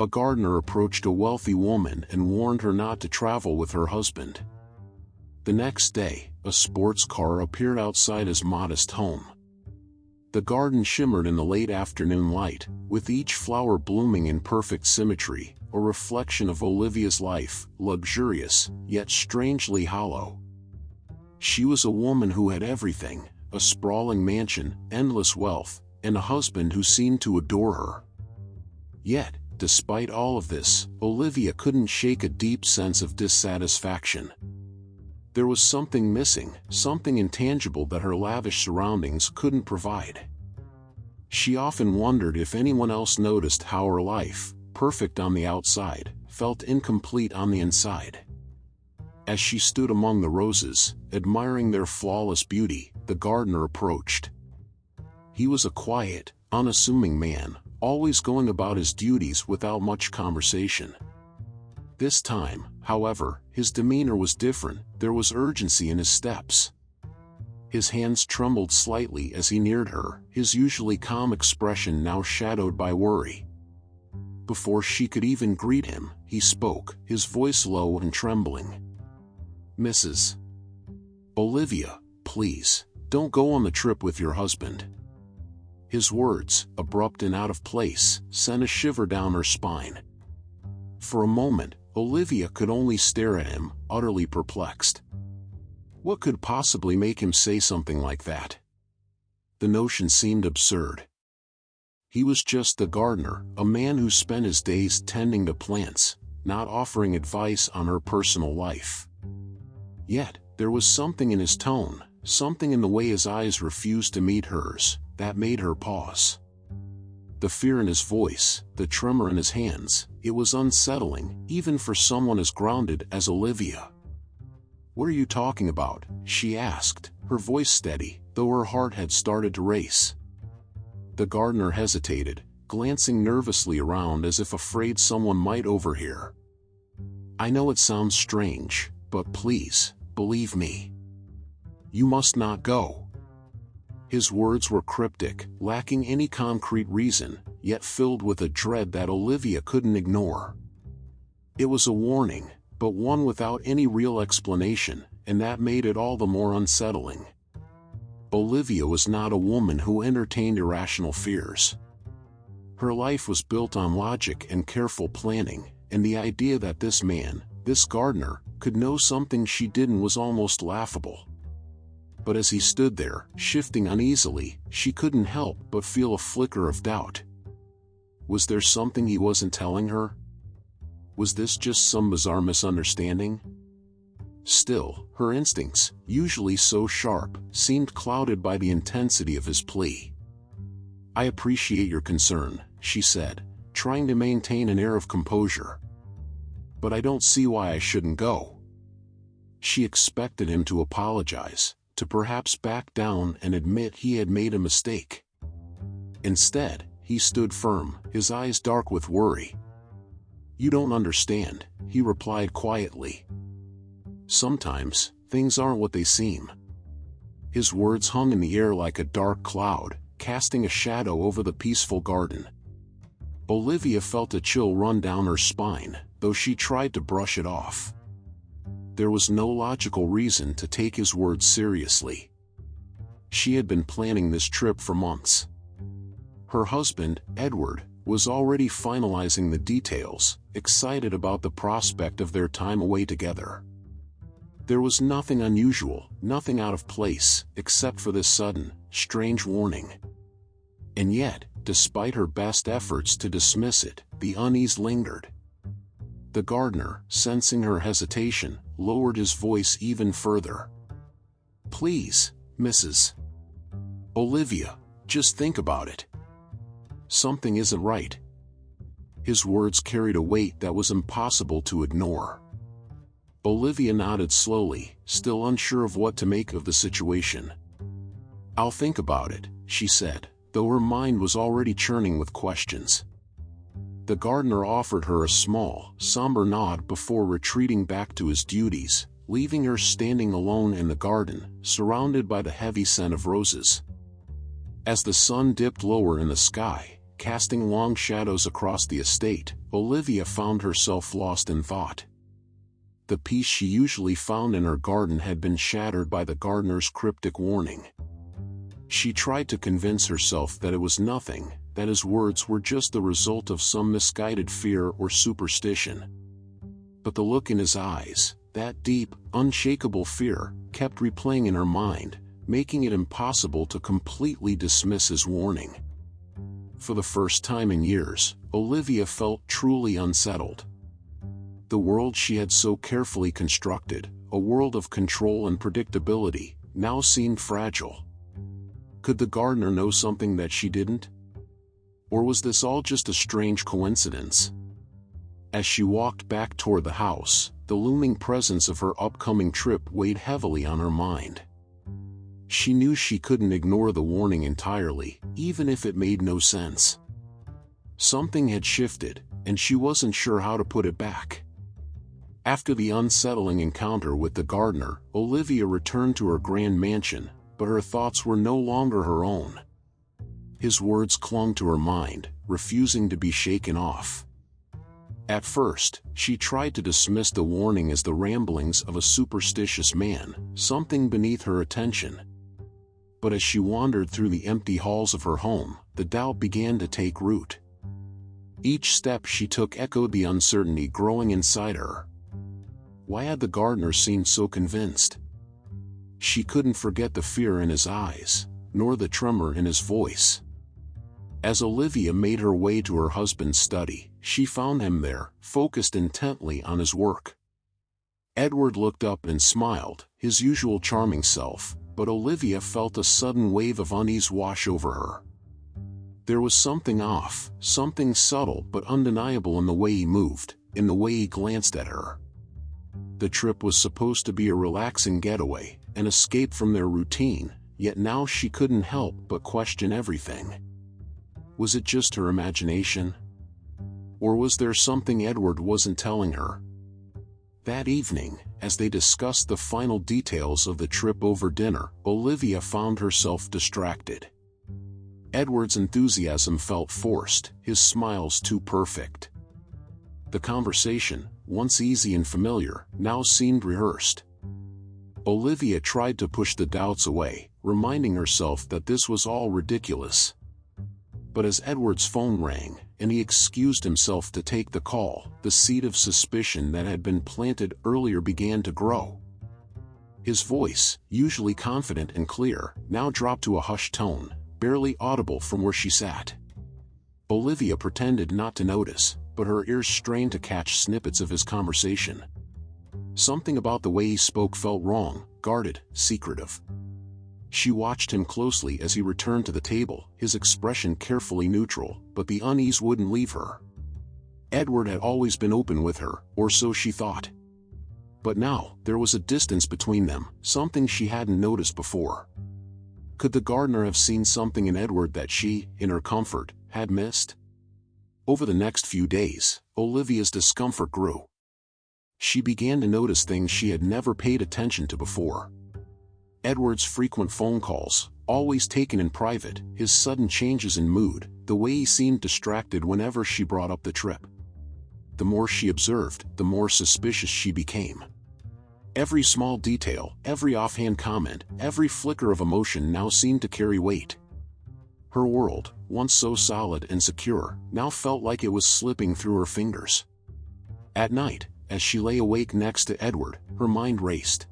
A gardener approached a wealthy woman and warned her not to travel with her husband. The next day, a sports car appeared outside his modest home. The garden shimmered in the late afternoon light, with each flower blooming in perfect symmetry, a reflection of Olivia's life, luxurious, yet strangely hollow. She was a woman who had everything, a sprawling mansion, endless wealth, and a husband who seemed to adore her. Yet, despite all of this, Olivia couldn't shake a deep sense of dissatisfaction. There was something missing, something intangible that her lavish surroundings couldn't provide. She often wondered if anyone else noticed how her life, perfect on the outside, felt incomplete on the inside. As she stood among the roses, admiring their flawless beauty, the gardener approached. He was a quiet, unassuming man, always going about his duties without much conversation. This time, however, his demeanor was different. There was urgency in his steps. His hands trembled slightly as he neared her, his usually calm expression now shadowed by worry. Before she could even greet him, he spoke, his voice low and trembling. "Mrs. Olivia, please, don't go on the trip with your husband." His words, abrupt and out of place, sent a shiver down her spine. For a moment, Olivia could only stare at him, utterly perplexed. What could possibly make him say something like that? The notion seemed absurd. He was just the gardener, a man who spent his days tending to plants, not offering advice on her personal life. Yet, there was something in his tone, something in the way his eyes refused to meet hers, that made her pause. The fear in his voice, the tremor in his hands, it was unsettling, even for someone as grounded as Olivia. "What are you talking about?" she asked, her voice steady, though her heart had started to race. The gardener hesitated, glancing nervously around as if afraid someone might overhear. "I know it sounds strange, but please, believe me. You must not go." His words were cryptic, lacking any concrete reason, yet filled with a dread that Olivia couldn't ignore. It was a warning, but one without any real explanation, and that made it all the more unsettling. Olivia was not a woman who entertained irrational fears. Her life was built on logic and careful planning, and the idea that this man, this gardener, could know something she didn't was almost laughable. But as he stood there, shifting uneasily, she couldn't help but feel a flicker of doubt. Was there something he wasn't telling her? Was this just some bizarre misunderstanding? Still, her instincts, usually so sharp, seemed clouded by the intensity of his plea. "I appreciate your concern," she said, trying to maintain an air of composure. "But I don't see why I shouldn't go." She expected him to apologize, to perhaps back down and admit he had made a mistake. Instead, he stood firm, his eyes dark with worry. "You don't understand," he replied quietly. "Sometimes, things aren't what they seem." His words hung in the air like a dark cloud, casting a shadow over the peaceful garden. Olivia felt a chill run down her spine, though she tried to brush it off. There was no logical reason to take his words seriously. She had been planning this trip for months. Her husband, Edward, was already finalizing the details, excited about the prospect of their time away together. There was nothing unusual, nothing out of place, except for this sudden, strange warning. And yet, despite her best efforts to dismiss it, the unease lingered. The gardener, sensing her hesitation, lowered his voice even further. "Please, Mrs. Olivia, just think about it. Something isn't right." His words carried a weight that was impossible to ignore. Olivia nodded slowly, still unsure of what to make of the situation. "I'll think about it," she said, though her mind was already churning with questions. The gardener offered her a small, somber nod before retreating back to his duties, leaving her standing alone in the garden, surrounded by the heavy scent of roses. As the sun dipped lower in the sky, casting long shadows across the estate, Olivia found herself lost in thought. The peace she usually found in her garden had been shattered by the gardener's cryptic warning. She tried to convince herself that it was nothing, that his words were just the result of some misguided fear or superstition. But the look in his eyes, that deep, unshakable fear, kept replaying in her mind, making it impossible to completely dismiss his warning. For the first time in years, Olivia felt truly unsettled. The world she had so carefully constructed, a world of control and predictability, now seemed fragile. Could the gardener know something that she didn't? Or was this all just a strange coincidence? As she walked back toward the house, the looming presence of her upcoming trip weighed heavily on her mind. She knew she couldn't ignore the warning entirely, even if it made no sense. Something had shifted, and she wasn't sure how to put it back. After the unsettling encounter with the gardener, Olivia returned to her grand mansion, but her thoughts were no longer her own. His words clung to her mind, refusing to be shaken off. At first, she tried to dismiss the warning as the ramblings of a superstitious man, something beneath her attention. But as she wandered through the empty halls of her home, the doubt began to take root. Each step she took echoed the uncertainty growing inside her. Why had the gardener seemed so convinced? She couldn't forget the fear in his eyes, nor the tremor in his voice. As Olivia made her way to her husband's study, she found him there, focused intently on his work. Edward looked up and smiled, his usual charming self, but Olivia felt a sudden wave of unease wash over her. There was something off, something subtle but undeniable in the way he moved, in the way he glanced at her. The trip was supposed to be a relaxing getaway, an escape from their routine, yet now she couldn't help but question everything. Was it just her imagination? Or was there something Edward wasn't telling her? That evening, as they discussed the final details of the trip over dinner, Olivia found herself distracted. Edward's enthusiasm felt forced, his smiles too perfect. The conversation, once easy and familiar, now seemed rehearsed. Olivia tried to push the doubts away, reminding herself that this was all ridiculous. But as Edward's phone rang, and he excused himself to take the call, the seed of suspicion that had been planted earlier began to grow. His voice, usually confident and clear, now dropped to a hushed tone, barely audible from where she sat. Olivia pretended not to notice, but her ears strained to catch snippets of his conversation. Something about the way he spoke felt wrong, guarded, secretive. She watched him closely as he returned to the table, his expression carefully neutral, but the unease wouldn't leave her. Edward had always been open with her, or so she thought. But now, there was a distance between them, something she hadn't noticed before. Could the gardener have seen something in Edward that she, in her comfort, had missed? Over the next few days, Olivia's discomfort grew. She began to notice things she had never paid attention to before. Edward's frequent phone calls, always taken in private, his sudden changes in mood, the way he seemed distracted whenever she brought up the trip. The more she observed, the more suspicious she became. Every small detail, every offhand comment, every flicker of emotion now seemed to carry weight. Her world, once so solid and secure, now felt like it was slipping through her fingers. At night, as she lay awake next to Edward, her mind raced.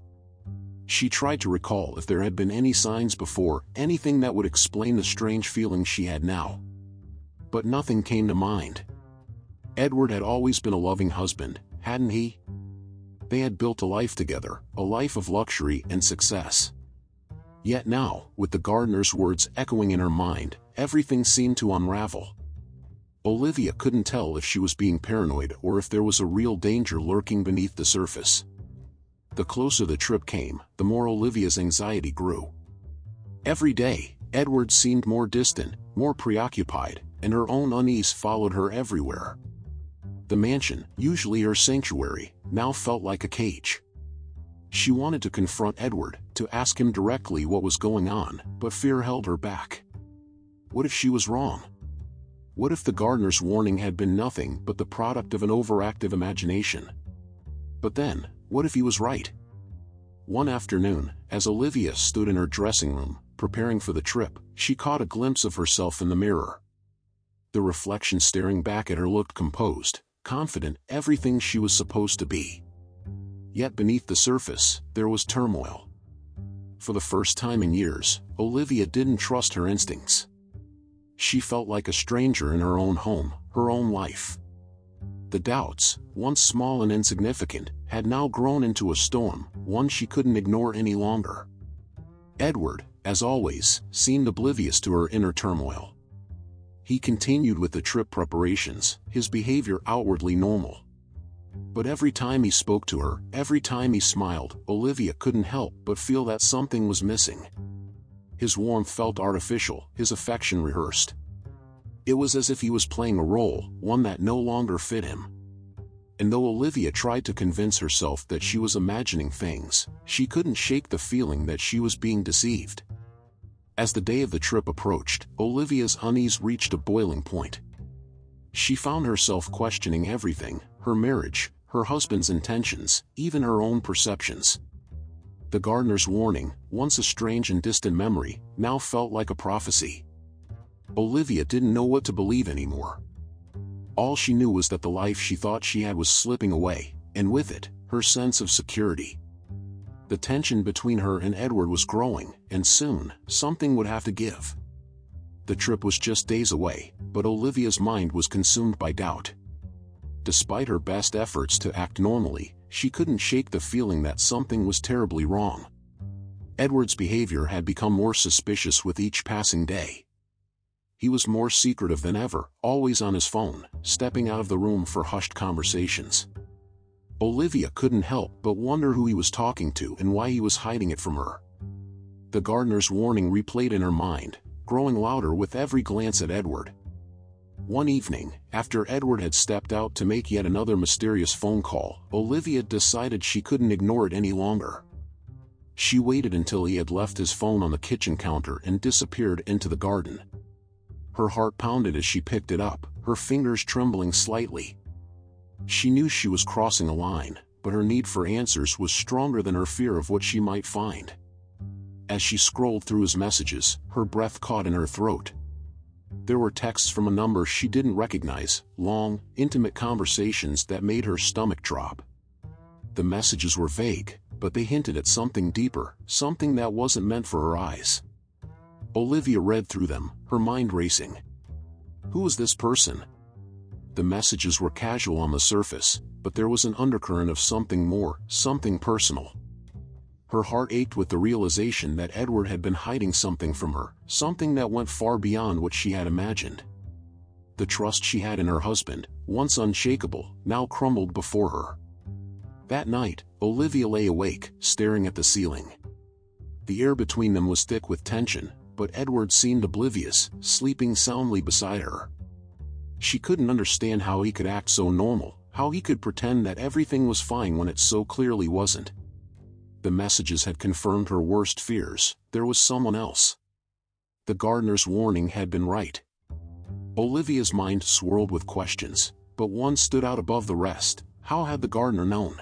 She tried to recall if there had been any signs before, anything that would explain the strange feeling she had now. But nothing came to mind. Edward had always been a loving husband, hadn't he? They had built a life together, a life of luxury and success. Yet now, with the gardener's words echoing in her mind, everything seemed to unravel. Olivia couldn't tell if she was being paranoid or if there was a real danger lurking beneath the surface. The closer the trip came, the more Olivia's anxiety grew. Every day, Edward seemed more distant, more preoccupied, and her own unease followed her everywhere. The mansion, usually her sanctuary, now felt like a cage. She wanted to confront Edward, to ask him directly what was going on, but fear held her back. What if she was wrong? What if the gardener's warning had been nothing but the product of an overactive imagination? But then, what if he was right? One afternoon, as Olivia stood in her dressing room, preparing for the trip, she caught a glimpse of herself in the mirror. The reflection staring back at her looked composed, confident, everything she was supposed to be. Yet beneath the surface, there was turmoil. For the first time in years, Olivia didn't trust her instincts. She felt like a stranger in her own home, her own life. The doubts, once small and insignificant, had now grown into a storm, one she couldn't ignore any longer. Edward, as always, seemed oblivious to her inner turmoil. He continued with the trip preparations, his behavior outwardly normal. But every time he spoke to her, every time he smiled, Olivia couldn't help but feel that something was missing. His warmth felt artificial, his affection rehearsed. It was as if he was playing a role, one that no longer fit him. And though Olivia tried to convince herself that she was imagining things, she couldn't shake the feeling that she was being deceived. As the day of the trip approached, Olivia's unease reached a boiling point. She found herself questioning everything, her marriage, her husband's intentions, even her own perceptions. The gardener's warning, once a strange and distant memory, now felt like a prophecy. Olivia didn't know what to believe anymore. All she knew was that the life she thought she had was slipping away, and with it, her sense of security. The tension between her and Edward was growing, and soon, something would have to give. The trip was just days away, but Olivia's mind was consumed by doubt. Despite her best efforts to act normally, she couldn't shake the feeling that something was terribly wrong. Edward's behavior had become more suspicious with each passing day. He was more secretive than ever, always on his phone, stepping out of the room for hushed conversations. Olivia couldn't help but wonder who he was talking to and why he was hiding it from her. The gardener's warning replayed in her mind, growing louder with every glance at Edward. One evening, after Edward had stepped out to make yet another mysterious phone call, Olivia decided she couldn't ignore it any longer. She waited until he had left his phone on the kitchen counter and disappeared into the garden. Her heart pounded as she picked it up, her fingers trembling slightly. She knew she was crossing a line, but her need for answers was stronger than her fear of what she might find. As she scrolled through his messages, her breath caught in her throat. There were texts from a number she didn't recognize, long, intimate conversations that made her stomach drop. The messages were vague, but they hinted at something deeper, something that wasn't meant for her eyes. Olivia read through them, her mind racing. Who was this person? The messages were casual on the surface, but there was an undercurrent of something more, something personal. Her heart ached with the realization that Edward had been hiding something from her, something that went far beyond what she had imagined. The trust she had in her husband, once unshakable, now crumbled before her. That night, Olivia lay awake, staring at the ceiling. The air between them was thick with tension, but Edward seemed oblivious, sleeping soundly beside her. She couldn't understand how he could act so normal, how he could pretend that everything was fine when it so clearly wasn't. The messages had confirmed her worst fears, there was someone else. The gardener's warning had been right. Olivia's mind swirled with questions, but one stood out above the rest. How had the gardener known?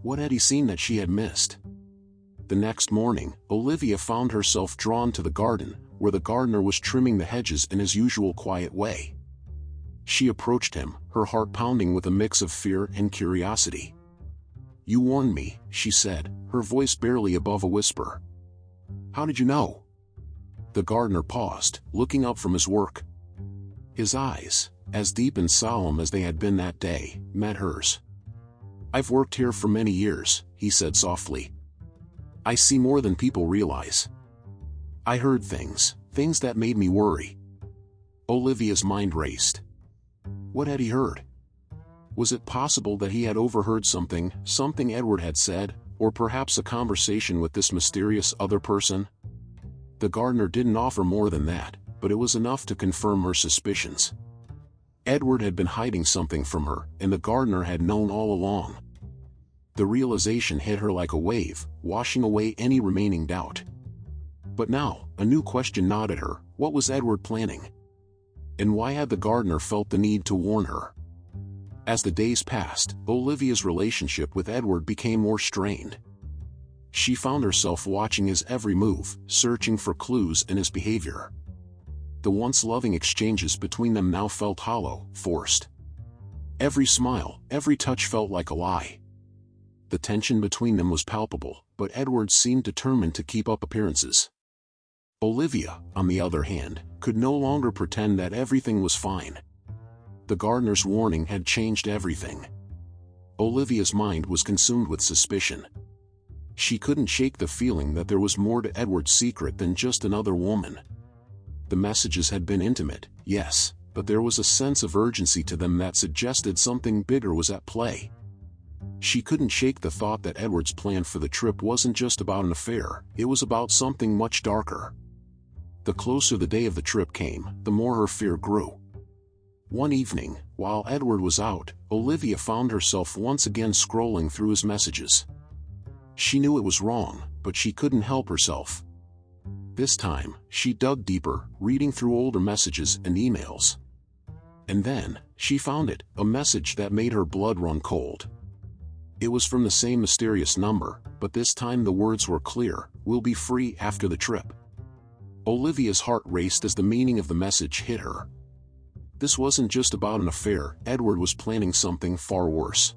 What had he seen that she had missed? The next morning, Olivia found herself drawn to the garden, where the gardener was trimming the hedges in his usual quiet way. She approached him, her heart pounding with a mix of fear and curiosity. "You warned me," she said, her voice barely above a whisper. "How did you know?" The gardener paused, looking up from his work. His eyes, as deep and solemn as they had been that day, met hers. "I've worked here for many years," he said softly. "I see more than people realize. I heard things that made me worry." Olivia's mind raced. What had he heard? Was it possible that he had overheard something Edward had said, or perhaps a conversation with this mysterious other person? The gardener didn't offer more than that, but it was enough to confirm her suspicions. Edward had been hiding something from her, and the gardener had known all along. The realization hit her like a wave, washing away any remaining doubt. But now, a new question gnawed at her. What was Edward planning? And why had the gardener felt the need to warn her? As the days passed, Olivia's relationship with Edward became more strained. She found herself watching his every move, searching for clues in his behavior. The once loving exchanges between them now felt hollow, forced. Every smile, every touch felt like a lie. The tension between them was palpable, but Edward seemed determined to keep up appearances. Olivia, on the other hand, could no longer pretend that everything was fine. The gardener's warning had changed everything. Olivia's mind was consumed with suspicion. She couldn't shake the feeling that there was more to Edward's secret than just another woman. The messages had been intimate, yes, but there was a sense of urgency to them that suggested something bigger was at play. She couldn't shake the thought that Edward's plan for the trip wasn't just about an affair, it was about something much darker. The closer the day of the trip came, the more her fear grew. One evening, while Edward was out, Olivia found herself once again scrolling through his messages. She knew it was wrong, but she couldn't help herself. This time, she dug deeper, reading through older messages and emails. And then, she found it, a message that made her blood run cold. It was from the same mysterious number, but this time the words were clear: "We'll be free after the trip." Olivia's heart raced as the meaning of the message hit her. This wasn't just about an affair, Edward was planning something far worse.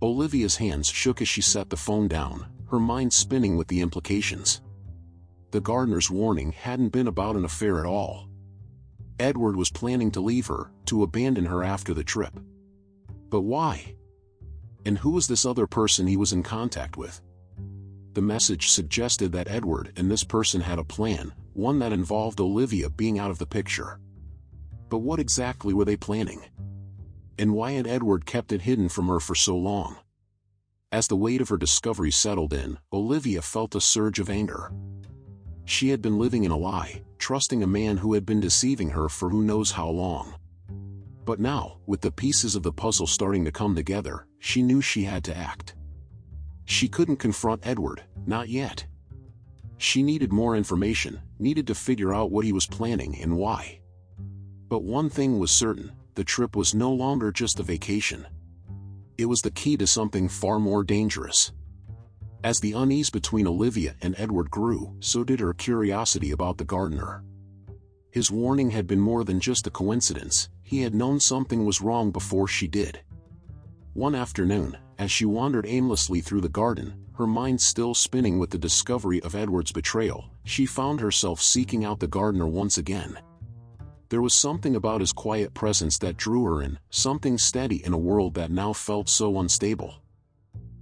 Olivia's hands shook as she set the phone down, her mind spinning with the implications. The gardener's warning hadn't been about an affair at all. Edward was planning to leave her, to abandon her after the trip. But why? And who was this other person he was in contact with? The message suggested that Edward and this person had a plan, one that involved Olivia being out of the picture. But what exactly were they planning? And why had Edward kept it hidden from her for so long? As the weight of her discovery settled in, Olivia felt a surge of anger. She had been living in a lie, trusting a man who had been deceiving her for who knows how long. But now, with the pieces of the puzzle starting to come together, she knew she had to act. She couldn't confront Edward, not yet. She needed more information, needed to figure out what he was planning and why. But one thing was certain: the trip was no longer just a vacation. It was the key to something far more dangerous. As the unease between Olivia and Edward grew, so did her curiosity about the gardener. His warning had been more than just a coincidence, he had known something was wrong before she did. One afternoon, as she wandered aimlessly through the garden, her mind still spinning with the discovery of Edward's betrayal, she found herself seeking out the gardener once again. There was something about his quiet presence that drew her in, something steady in a world that now felt so unstable.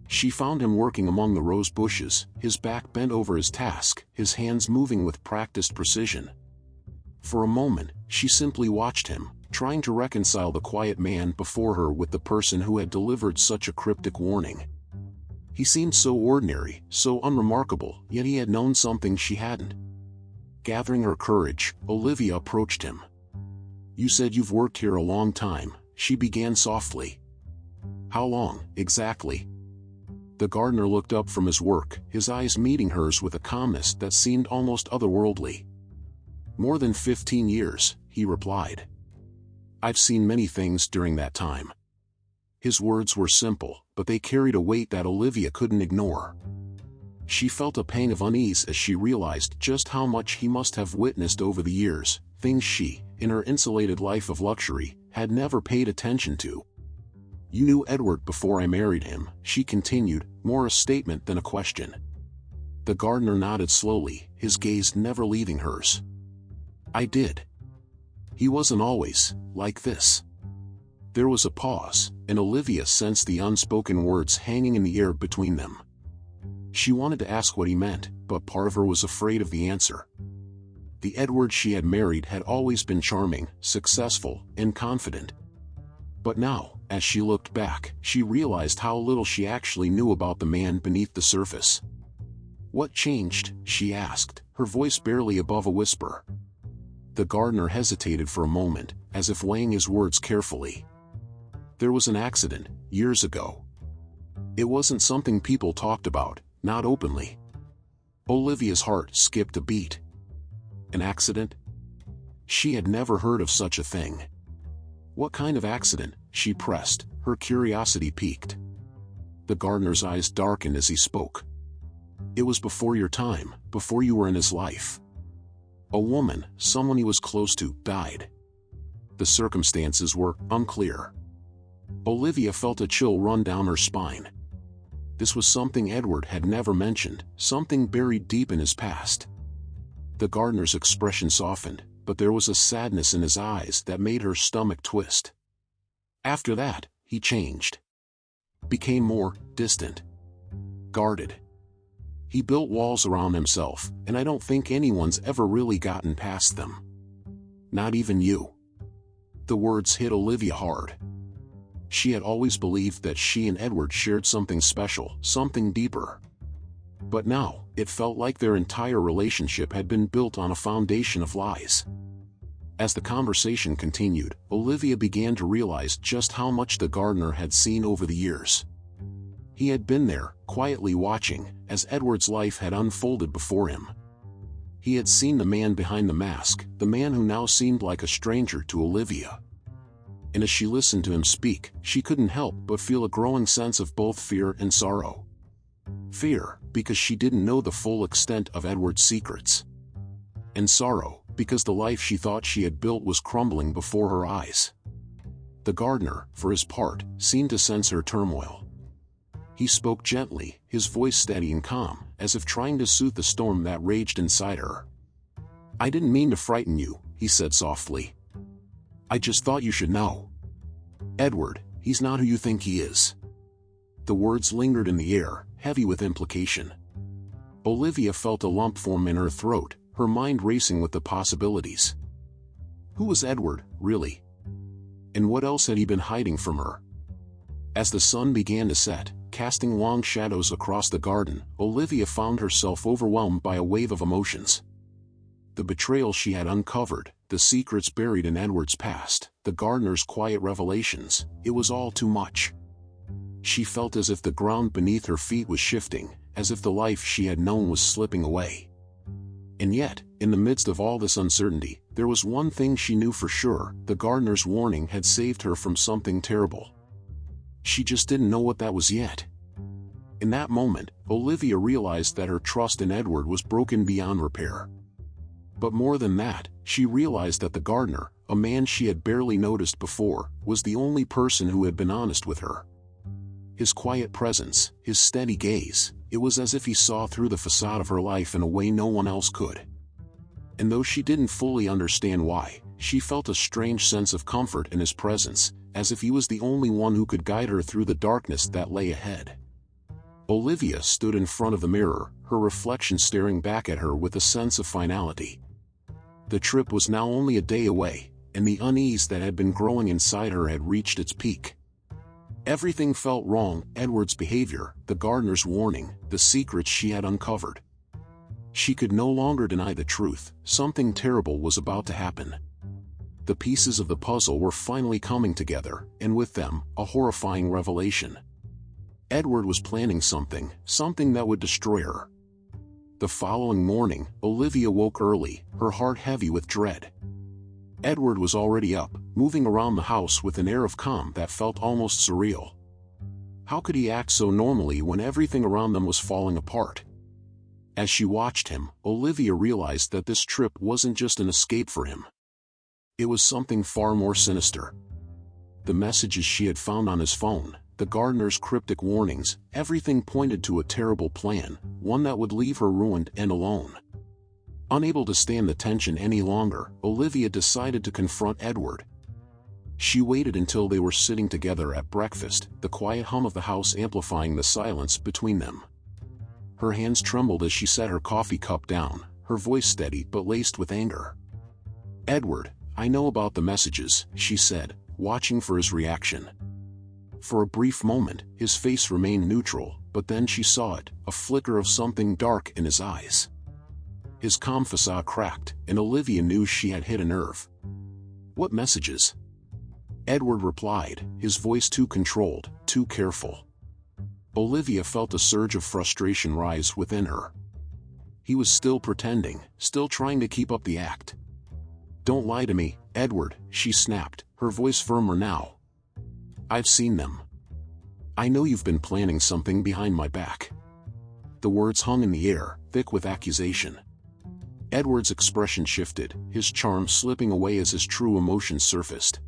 She found him working among the rose bushes, his back bent over his task, his hands moving with practiced precision. For a moment, she simply watched him, trying to reconcile the quiet man before her with the person who had delivered such a cryptic warning. He seemed so ordinary, so unremarkable, yet he had known something she hadn't. Gathering her courage, Olivia approached him. "You said you've worked here a long time," she began softly. "How long, exactly?" The gardener looked up from his work, his eyes meeting hers with a calmness that seemed almost otherworldly. "More than 15 years, he replied. "I've seen many things during that time." His words were simple, but they carried a weight that Olivia couldn't ignore. She felt a pang of unease as she realized just how much he must have witnessed over the years, things she, in her insulated life of luxury, had never paid attention to. "You knew Edward before I married him," she continued, more a statement than a question. The gardener nodded slowly, his gaze never leaving hers. "I did. He wasn't always like this." There was a pause, and Olivia sensed the unspoken words hanging in the air between them. She wanted to ask what he meant, but part of her was afraid of the answer. The Edward she had married had always been charming, successful, and confident. But now, as she looked back, she realized how little she actually knew about the man beneath the surface. "What changed?" she asked, her voice barely above a whisper. The gardener hesitated for a moment, as if weighing his words carefully. "There was an accident, years ago. It wasn't something people talked about, not openly." Olivia's heart skipped a beat. "An accident?" She had never heard of such a thing. What kind of accident? She pressed, her curiosity piqued. The gardener's eyes darkened as he spoke. It was before your time, before you were in his life. A woman, someone he was close to, died. The circumstances were unclear. Olivia felt a chill run down her spine. This was something Edward had never mentioned, something buried deep in his past. The gardener's expression softened, but there was a sadness in his eyes that made her stomach twist. After that, he changed. Became more distant. Guarded. He built walls around himself, and I don't think anyone's ever really gotten past them. Not even you. The words hit Olivia hard. She had always believed that she and Edward shared something special, something deeper. But now, it felt like their entire relationship had been built on a foundation of lies. As the conversation continued, Olivia began to realize just how much the gardener had seen over the years. He had been there, quietly watching, as Edward's life had unfolded before him. He had seen the man behind the mask, the man who now seemed like a stranger to Olivia. And as she listened to him speak, she couldn't help but feel a growing sense of both fear and sorrow. Fear, because she didn't know the full extent of Edward's secrets. And sorrow, because the life she thought she had built was crumbling before her eyes. The gardener, for his part, seemed to sense her turmoil. He spoke gently, his voice steady and calm, as if trying to soothe the storm that raged inside her. "I didn't mean to frighten you," he said softly. "I just thought you should know. Edward, he's not who you think he is." The words lingered in the air, heavy with implication. Olivia felt a lump form in her throat, her mind racing with the possibilities. Who was Edward, really? And what else had he been hiding from her? As the sun began to set, casting long shadows across the garden, Olivia found herself overwhelmed by a wave of emotions. The betrayal she had uncovered, the secrets buried in Edward's past, the gardener's quiet revelations, it was all too much. She felt as if the ground beneath her feet was shifting, as if the life she had known was slipping away. And yet, in the midst of all this uncertainty, there was one thing she knew for sure: the gardener's warning had saved her from something terrible. She just didn't know what that was yet. In that moment, Olivia realized that her trust in Edward was broken beyond repair. But more than that, she realized that the gardener, a man she had barely noticed before, was the only person who had been honest with her. His quiet presence, his steady gaze, it was as if he saw through the facade of her life in a way no one else could. And though she didn't fully understand why, she felt a strange sense of comfort in his presence, as if he was the only one who could guide her through the darkness that lay ahead. Olivia stood in front of the mirror, her reflection staring back at her with a sense of finality. The trip was now only a day away, and the unease that had been growing inside her had reached its peak. Everything felt wrong: Edward's behavior, the gardener's warning, the secrets she had uncovered. She could no longer deny the truth: something terrible was about to happen. The pieces of the puzzle were finally coming together, and with them, a horrifying revelation. Edward was planning something that would destroy her. The following morning, Olivia woke early, her heart heavy with dread. Edward was already up, moving around the house with an air of calm that felt almost surreal. How could he act so normally when everything around them was falling apart? As she watched him, Olivia realized that this trip wasn't just an escape for him. It was something far more sinister. The messages she had found on his phone, the gardener's cryptic warnings, everything pointed to a terrible plan, one that would leave her ruined and alone. Unable to stand the tension any longer, Olivia decided to confront Edward. She waited until they were sitting together at breakfast, the quiet hum of the house amplifying the silence between them. Her hands trembled as she set her coffee cup down, her voice steady but laced with anger. "Edward, I know about the messages," she said, watching for his reaction. For a brief moment, his face remained neutral, but then she saw it, a flicker of something dark in his eyes. His calm facade cracked, and Olivia knew she had hit a nerve. "What messages?" Edward replied, his voice too controlled, too careful. Olivia felt a surge of frustration rise within her. He was still pretending, still trying to keep up the act. "Don't lie to me, Edward," she snapped, her voice firmer now. "I've seen them. I know you've been planning something behind my back." The words hung in the air, thick with accusation. Edward's expression shifted, his charm slipping away as his true emotions surfaced.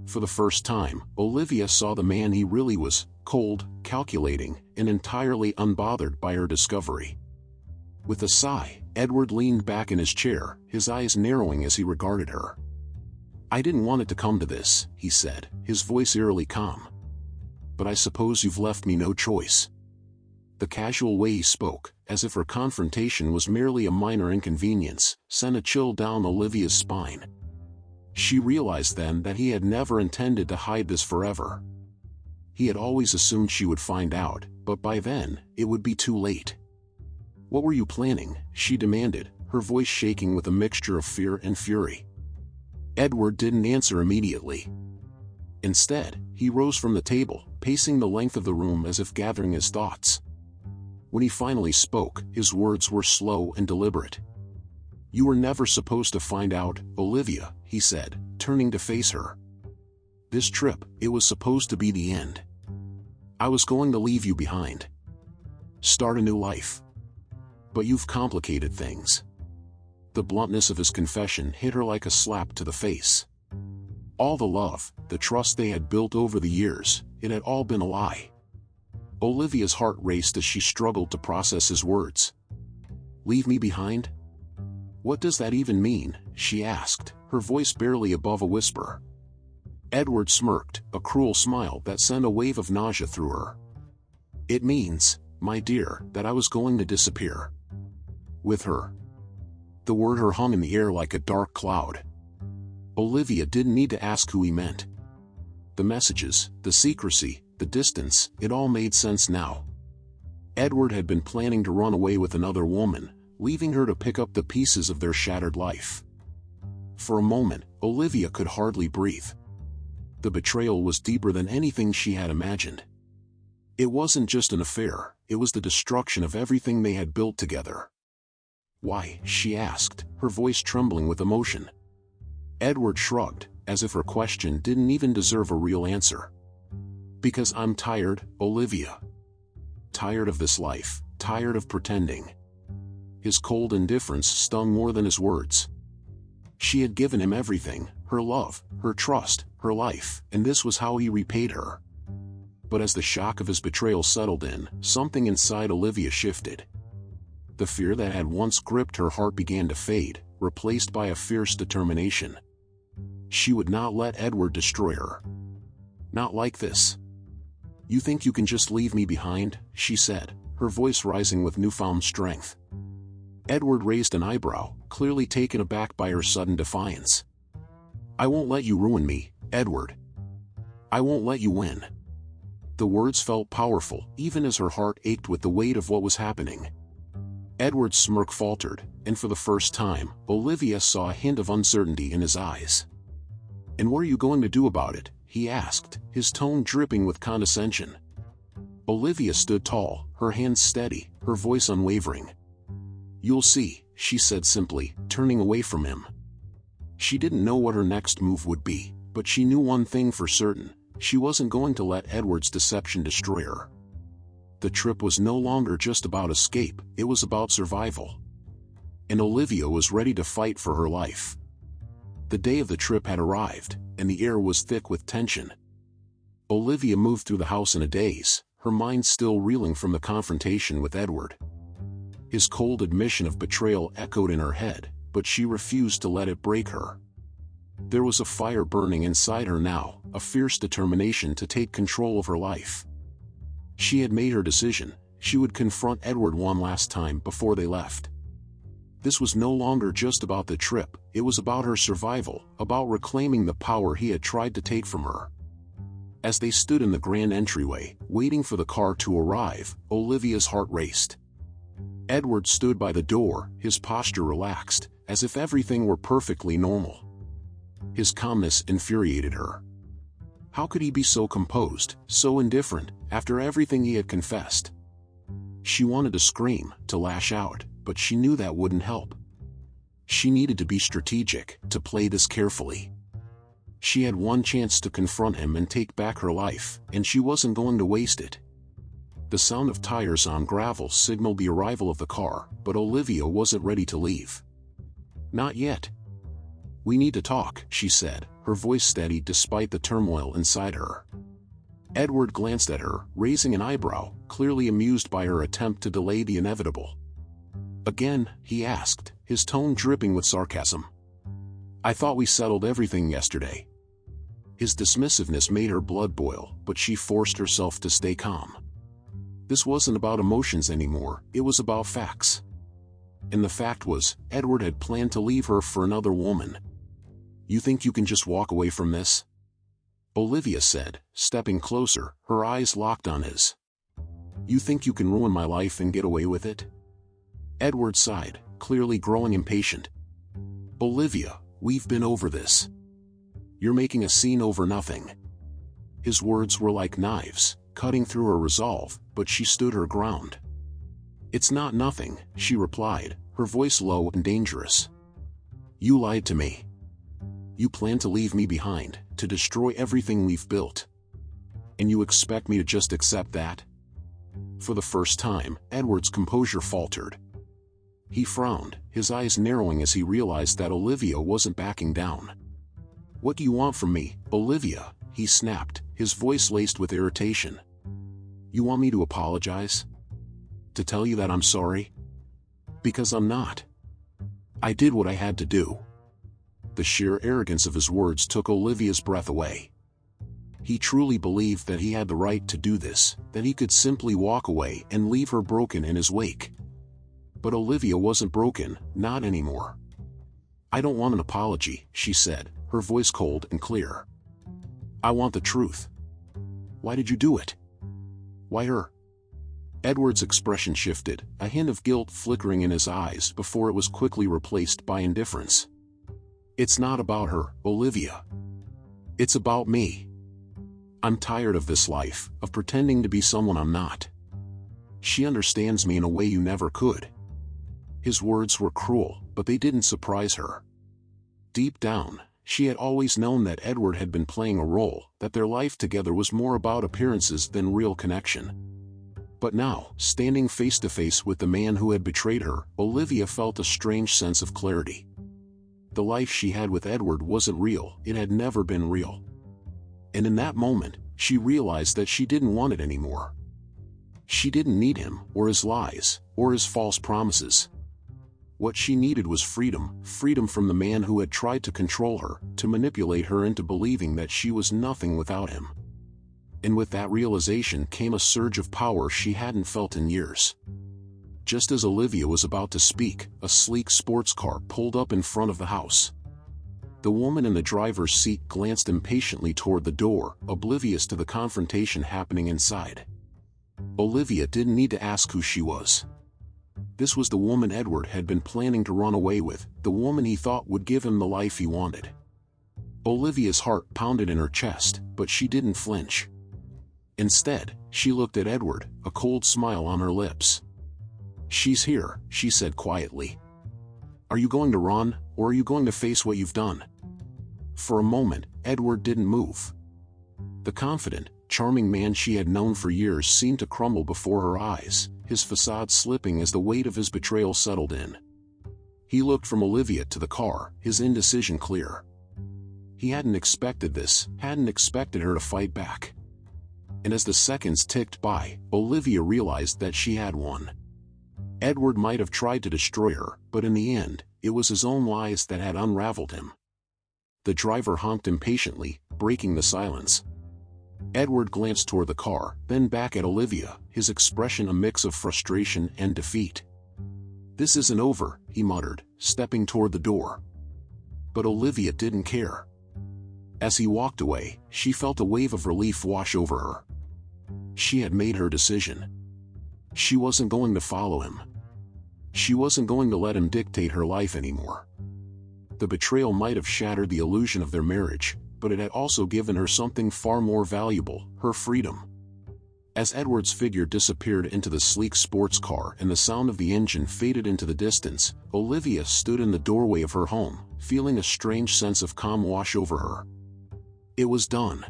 For the first time, Olivia saw the man he really was: cold, calculating, and entirely unbothered by her discovery. With a sigh, Edward leaned back in his chair, his eyes narrowing as he regarded her. "I didn't want it to come to this," he said, his voice eerily calm. "But I suppose you've left me no choice." The casual way he spoke, as if her confrontation was merely a minor inconvenience, sent a chill down Olivia's spine. She realized then that he had never intended to hide this forever. He had always assumed she would find out, but by then, it would be too late. "What were you planning?" she demanded, her voice shaking with a mixture of fear and fury. Edward didn't answer immediately. Instead, he rose from the table, pacing the length of the room as if gathering his thoughts. When he finally spoke, his words were slow and deliberate. "You were never supposed to find out, Olivia," he said, turning to face her. "This trip, it was supposed to be the end. I was going to leave you behind. Start a new life. But you've complicated things." The bluntness of his confession hit her like a slap to the face. All the love, the trust they had built over the years, it had all been a lie. Olivia's heart raced as she struggled to process his words. "Leave me behind? What does that even mean?" she asked, her voice barely above a whisper. Edward smirked, a cruel smile that sent a wave of nausea through her. "It means, my dear, that I was going to disappear. With her." The word "her" hung in the air like a dark cloud. Olivia didn't need to ask who he meant. The messages, the secrecy, the distance, it all made sense now. Edward had been planning to run away with another woman, leaving her to pick up the pieces of their shattered life. For a moment, Olivia could hardly breathe. The betrayal was deeper than anything she had imagined. It wasn't just an affair, it was the destruction of everything they had built together. "Why?" she asked, her voice trembling with emotion. Edward shrugged, as if her question didn't even deserve a real answer. "Because I'm tired, Olivia. Tired of this life, tired of pretending." His cold indifference stung more than his words. She had given him everything, her love, her trust, her life, and this was how he repaid her. But as the shock of his betrayal settled in, something inside Olivia shifted. The fear that had once gripped her heart began to fade, replaced by a fierce determination. She would not let Edward destroy her. "Not like this. You think you can just leave me behind?" she said, her voice rising with newfound strength. Edward raised an eyebrow, clearly taken aback by her sudden defiance. "I won't let you ruin me, Edward. I won't let you win." The words felt powerful, even as her heart ached with the weight of what was happening. Edward's smirk faltered, and for the first time, Olivia saw a hint of uncertainty in his eyes. "And what are you going to do about it?" he asked, his tone dripping with condescension. Olivia stood tall, her hands steady, her voice unwavering. "You'll see," she said simply, turning away from him. She didn't know what her next move would be, but she knew one thing for certain: she wasn't going to let Edward's deception destroy her. The trip was no longer just about escape, it was about survival. And Olivia was ready to fight for her life. The day of the trip had arrived, and the air was thick with tension. Olivia moved through the house in a daze, her mind still reeling from the confrontation with Edward. His cold admission of betrayal echoed in her head, but she refused to let it break her. There was a fire burning inside her now, a fierce determination to take control of her life. She had made her decision: she would confront Edward one last time before they left. This was no longer just about the trip, it was about her survival, about reclaiming the power he had tried to take from her. As they stood in the grand entryway, waiting for the car to arrive, Olivia's heart raced. Edward stood by the door, his posture relaxed, as if everything were perfectly normal. His calmness infuriated her. How could he be so composed, so indifferent, after everything he had confessed? She wanted to scream, to lash out, but she knew that wouldn't help. She needed to be strategic, to play this carefully. She had one chance to confront him and take back her life, and she wasn't going to waste it. The sound of tires on gravel signaled the arrival of the car, but Olivia wasn't ready to leave. "Not yet. We need to talk," she said, her voice steady despite the turmoil inside her. Edward glanced at her, raising an eyebrow, clearly amused by her attempt to delay the inevitable. "Again?" he asked, his tone dripping with sarcasm. "I thought we settled everything yesterday." His dismissiveness made her blood boil, but she forced herself to stay calm. This wasn't about emotions anymore, it was about facts. And the fact was, Edward had planned to leave her for another woman. "You think you can just walk away from this?" Olivia said, stepping closer, her eyes locked on his. "You think you can ruin my life and get away with it?" Edward sighed, clearly growing impatient. "Olivia, we've been over this. You're making a scene over nothing." His words were like knives, cutting through her resolve, but she stood her ground. "It's not nothing," she replied, her voice low and dangerous. "You lied to me. You plan to leave me behind, to destroy everything we've built. And you expect me to just accept that?" For the first time, Edward's composure faltered. He frowned, his eyes narrowing as he realized that Olivia wasn't backing down. "What do you want from me, Olivia?" he snapped, his voice laced with irritation. "You want me to apologize? To tell you that I'm sorry? Because I'm not. I did what I had to do." The sheer arrogance of his words took Olivia's breath away. He truly believed that he had the right to do this, that he could simply walk away and leave her broken in his wake. But Olivia wasn't broken, not anymore. "I don't want an apology," she said, her voice cold and clear. "I want the truth. Why did you do it? Why her?" Edward's expression shifted, a hint of guilt flickering in his eyes before it was quickly replaced by indifference. "It's not about her, Olivia. It's about me. I'm tired of this life, of pretending to be someone I'm not. She understands me in a way you never could." His words were cruel, but they didn't surprise her. Deep down, she had always known that Edward had been playing a role, that their life together was more about appearances than real connection. But now, standing face to face with the man who had betrayed her, Olivia felt a strange sense of clarity. The life she had with Edward wasn't real, it had never been real. And in that moment, she realized that she didn't want it anymore. She didn't need him, or his lies, or his false promises. What she needed was freedom, freedom from the man who had tried to control her, to manipulate her into believing that she was nothing without him. And with that realization came a surge of power she hadn't felt in years. Just as Olivia was about to speak, a sleek sports car pulled up in front of the house. The woman in the driver's seat glanced impatiently toward the door, oblivious to the confrontation happening inside. Olivia didn't need to ask who she was. This was the woman Edward had been planning to run away with, the woman he thought would give him the life he wanted. Olivia's heart pounded in her chest, but she didn't flinch. Instead, she looked at Edward, a cold smile on her lips. "She's here," she said quietly. "Are you going to run, or are you going to face what you've done?" For a moment, Edward didn't move. The confident, charming man she had known for years seemed to crumble before her eyes, his facade slipping as the weight of his betrayal settled in. He looked from Olivia to the car, his indecision clear. He hadn't expected this, hadn't expected her to fight back. And as the seconds ticked by, Olivia realized that she had won. Edward might have tried to destroy her, but in the end, it was his own lies that had unraveled him. The driver honked impatiently, breaking the silence. Edward glanced toward the car, then back at Olivia, his expression a mix of frustration and defeat. "This isn't over," he muttered, stepping toward the door. But Olivia didn't care. As he walked away, she felt a wave of relief wash over her. She had made her decision. She wasn't going to follow him. She wasn't going to let him dictate her life anymore. The betrayal might have shattered the illusion of their marriage, but it had also given her something far more valuable, her freedom. As Edward's figure disappeared into the sleek sports car and the sound of the engine faded into the distance, Olivia stood in the doorway of her home, feeling a strange sense of calm wash over her. It was done.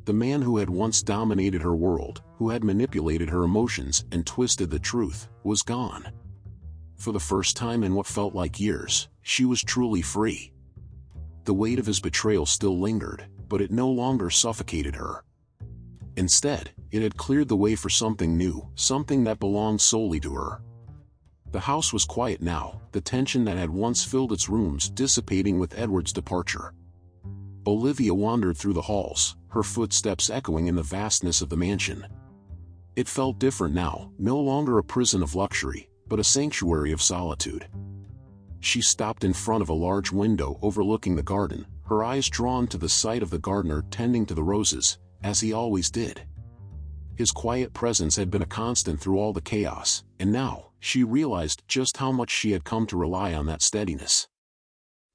The man who had once dominated her world, who had manipulated her emotions and twisted the truth, was gone. For the first time in what felt like years, she was truly free. The weight of his betrayal still lingered, but it no longer suffocated her. Instead, it had cleared the way for something new, something that belonged solely to her. The house was quiet now, the tension that had once filled its rooms dissipating with Edward's departure. Olivia wandered through the halls, her footsteps echoing in the vastness of the mansion. It felt different now, no longer a prison of luxury, but a sanctuary of solitude. She stopped in front of a large window overlooking the garden, her eyes drawn to the sight of the gardener tending to the roses, as he always did. His quiet presence had been a constant through all the chaos, and now, she realized just how much she had come to rely on that steadiness.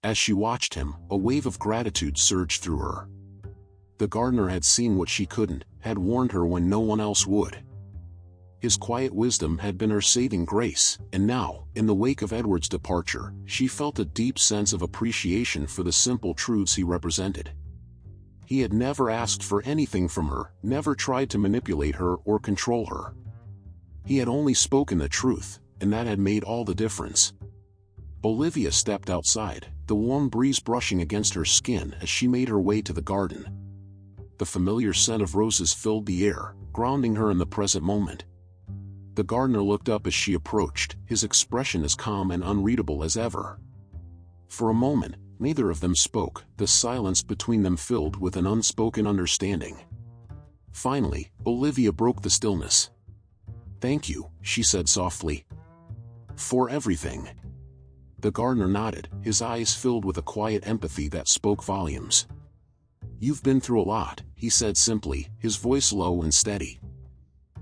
As she watched him, a wave of gratitude surged through her. The gardener had seen what she couldn't, had warned her when no one else would. His quiet wisdom had been her saving grace, and now, in the wake of Edward's departure, she felt a deep sense of appreciation for the simple truths he represented. He had never asked for anything from her, never tried to manipulate her or control her. He had only spoken the truth, and that had made all the difference. Olivia stepped outside, the warm breeze brushing against her skin as she made her way to the garden. The familiar scent of roses filled the air, grounding her in the present moment. The gardener looked up as she approached, his expression as calm and unreadable as ever. For a moment, neither of them spoke, the silence between them filled with an unspoken understanding. Finally, Olivia broke the stillness. "Thank you," she said softly. "For everything." The gardener nodded, his eyes filled with a quiet empathy that spoke volumes. "You've been through a lot," he said simply, his voice low and steady.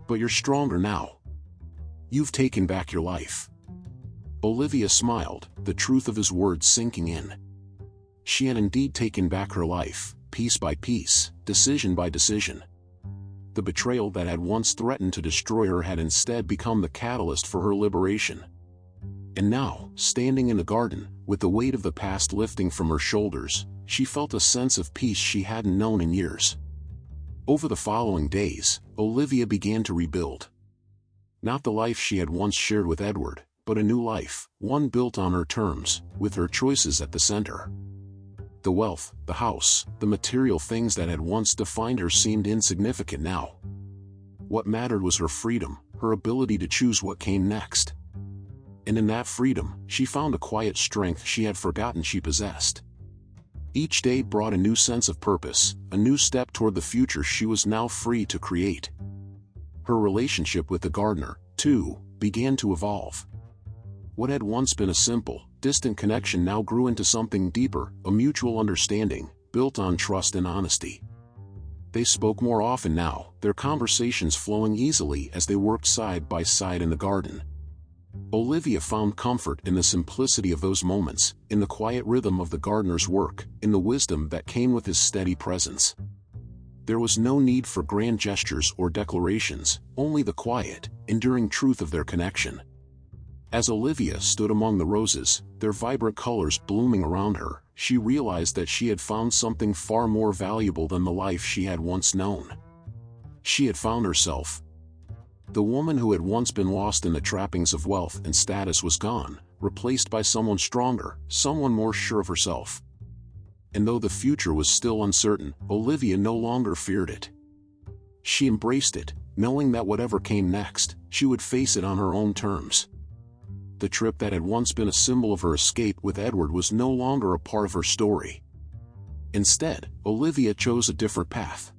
"But you're stronger now. You've taken back your life." Olivia smiled, the truth of his words sinking in. She had indeed taken back her life, piece by piece, decision by decision. The betrayal that had once threatened to destroy her had instead become the catalyst for her liberation. And now, standing in the garden, with the weight of the past lifting from her shoulders, she felt a sense of peace she hadn't known in years. Over the following days, Olivia began to rebuild. Not the life she had once shared with Edward, but a new life, one built on her terms, with her choices at the center. The wealth, the house, the material things that had once defined her seemed insignificant now. What mattered was her freedom, her ability to choose what came next. And in that freedom, she found a quiet strength she had forgotten she possessed. Each day brought a new sense of purpose, a new step toward the future she was now free to create. Her relationship with the gardener, too, began to evolve. What had once been a simple, distant connection now grew into something deeper, a mutual understanding, built on trust and honesty. They spoke more often now, their conversations flowing easily as they worked side by side in the garden. Olivia found comfort in the simplicity of those moments, in the quiet rhythm of the gardener's work, in the wisdom that came with his steady presence. There was no need for grand gestures or declarations, only the quiet, enduring truth of their connection. As Olivia stood among the roses, their vibrant colors blooming around her, she realized that she had found something far more valuable than the life she had once known. She had found herself. The woman who had once been lost in the trappings of wealth and status was gone, replaced by someone stronger, someone more sure of herself. And though the future was still uncertain, Olivia no longer feared it. She embraced it, knowing that whatever came next, she would face it on her own terms. The trip that had once been a symbol of her escape with Edward was no longer a part of her story. Instead, Olivia chose a different path.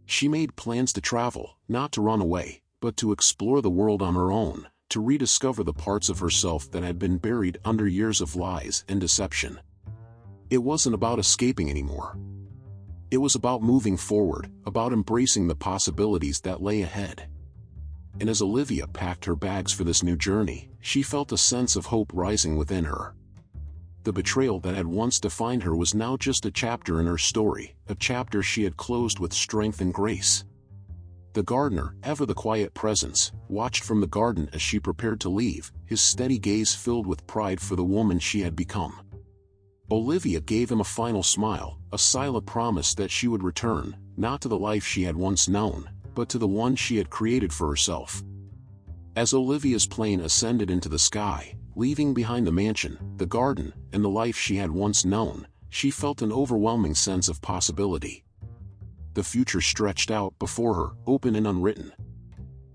She made plans to travel, not to run away, but to explore the world on her own, to rediscover the parts of herself that had been buried under years of lies and deception. It wasn't about escaping anymore. It was about moving forward, about embracing the possibilities that lay ahead. And as Olivia packed her bags for this new journey, she felt a sense of hope rising within her. The betrayal that had once defined her was now just a chapter in her story, a chapter she had closed with strength and grace. The gardener, ever the quiet presence, watched from the garden as she prepared to leave, his steady gaze filled with pride for the woman she had become. Olivia gave him a final smile, a silent promise that she would return, not to the life she had once known, but to the one she had created for herself. As Olivia's plane ascended into the sky, leaving behind the mansion, the garden, and the life she had once known, she felt an overwhelming sense of possibility. The future stretched out before her, open and unwritten.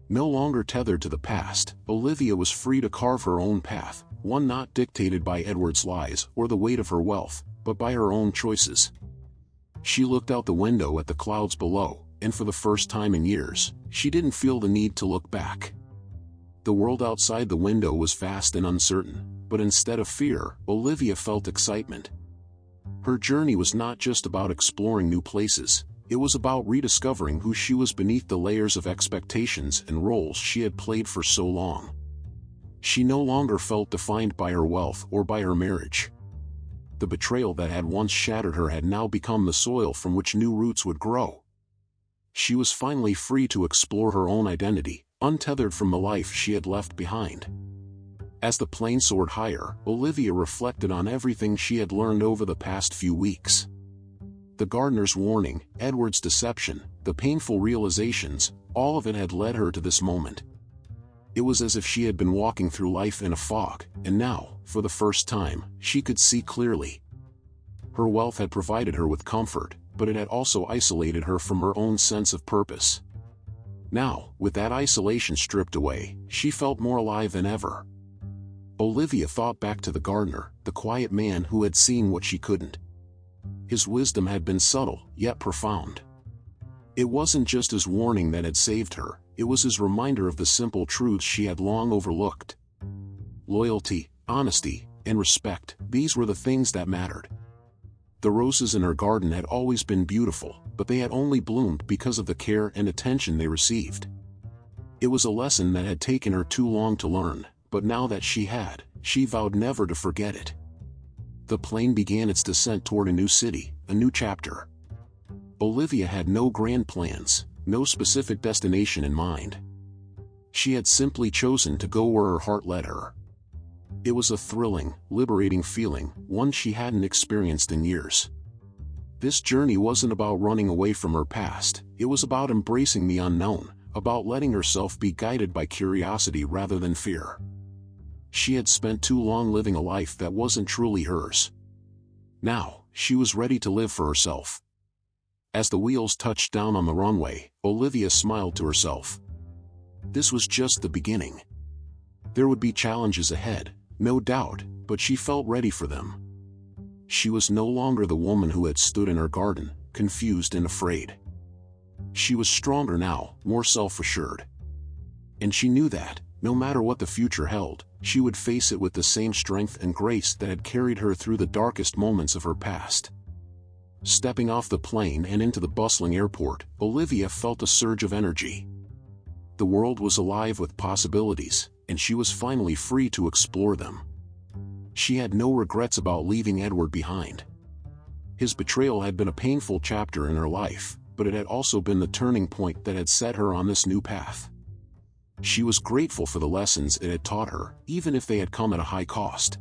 No longer tethered to the past, Olivia was free to carve her own path, one not dictated by Edward's lies or the weight of her wealth, but by her own choices. She looked out the window at the clouds below, and for the first time in years, she didn't feel the need to look back. The world outside the window was vast and uncertain, but instead of fear, Olivia felt excitement. Her journey was not just about exploring new places, it was about rediscovering who she was beneath the layers of expectations and roles she had played for so long. She no longer felt defined by her wealth or by her marriage. The betrayal that had once shattered her had now become the soil from which new roots would grow. She was finally free to explore her own identity, untethered from the life she had left behind. As the plane soared higher, Olivia reflected on everything she had learned over the past few weeks. The gardener's warning, Edward's deception, the painful realizations, all of it had led her to this moment. It was as if she had been walking through life in a fog, and now, for the first time, she could see clearly. Her wealth had provided her with comfort, but it had also isolated her from her own sense of purpose. Now, with that isolation stripped away, she felt more alive than ever. Olivia thought back to the gardener, the quiet man who had seen what she couldn't. His wisdom had been subtle, yet profound. It wasn't just his warning that had saved her, it was his reminder of the simple truths she had long overlooked. Loyalty, honesty, and respect, these were the things that mattered. The roses in her garden had always been beautiful, but they had only bloomed because of the care and attention they received. It was a lesson that had taken her too long to learn, but now that she vowed never to forget it. The plane began its descent toward a new city, a new chapter. Olivia had no grand plans, no specific destination in mind. She had simply chosen to go where her heart led her. It was a thrilling, liberating feeling, one she hadn't experienced in years. This journey wasn't about running away from her past, it was about embracing the unknown, about letting herself be guided by curiosity rather than fear. She had spent too long living a life that wasn't truly hers. Now, she was ready to live for herself. As the wheels touched down on the runway, Olivia smiled to herself. This was just the beginning. There would be challenges ahead, no doubt, but she felt ready for them. She was no longer the woman who had stood in her garden, confused and afraid. She was stronger now, more self-assured. And she knew that, no matter what the future held, she would face it with the same strength and grace that had carried her through the darkest moments of her past. Stepping off the plane and into the bustling airport, Olivia felt a surge of energy. The world was alive with possibilities, and she was finally free to explore them. She had no regrets about leaving Edward behind. His betrayal had been a painful chapter in her life, but it had also been the turning point that had set her on this new path. She was grateful for the lessons it had taught her, even if they had come at a high cost.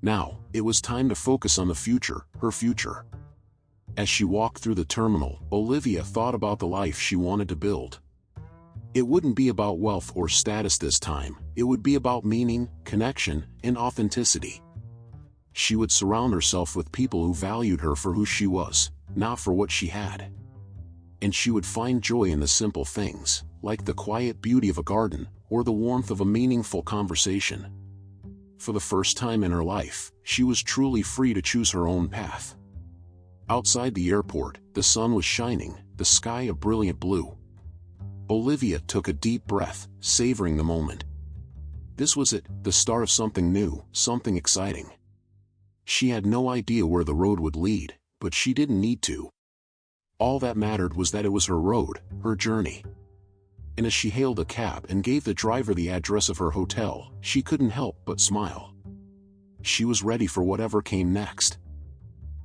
Now, it was time to focus on the future, her future. As she walked through the terminal, Olivia thought about the life she wanted to build. It wouldn't be about wealth or status this time, it would be about meaning, connection, and authenticity. She would surround herself with people who valued her for who she was, not for what she had. And she would find joy in the simple things, like the quiet beauty of a garden, or the warmth of a meaningful conversation. For the first time in her life, she was truly free to choose her own path. Outside the airport, the sun was shining, the sky a brilliant blue. Olivia took a deep breath, savoring the moment. This was it, the start of something new, something exciting. She had no idea where the road would lead, but she didn't need to. All that mattered was that it was her road, her journey. And as she hailed a cab and gave the driver the address of her hotel, she couldn't help but smile. She was ready for whatever came next.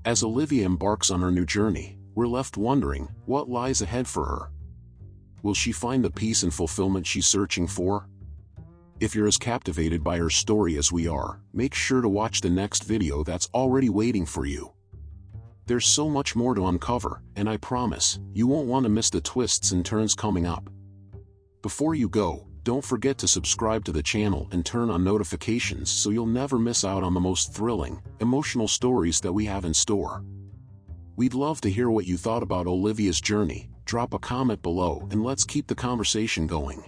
As Olivia embarks on her new journey, we're left wondering, what lies ahead for her? Will she find the peace and fulfillment she's searching for? If you're as captivated by her story as we are, make sure to watch the next video that's already waiting for you. There's so much more to uncover, and I promise, you won't want to miss the twists and turns coming up. Before you go, don't forget to subscribe to the channel and turn on notifications so you'll never miss out on the most thrilling, emotional stories that we have in store. We'd love to hear what you thought about Olivia's journey. Drop a comment below and let's keep the conversation going.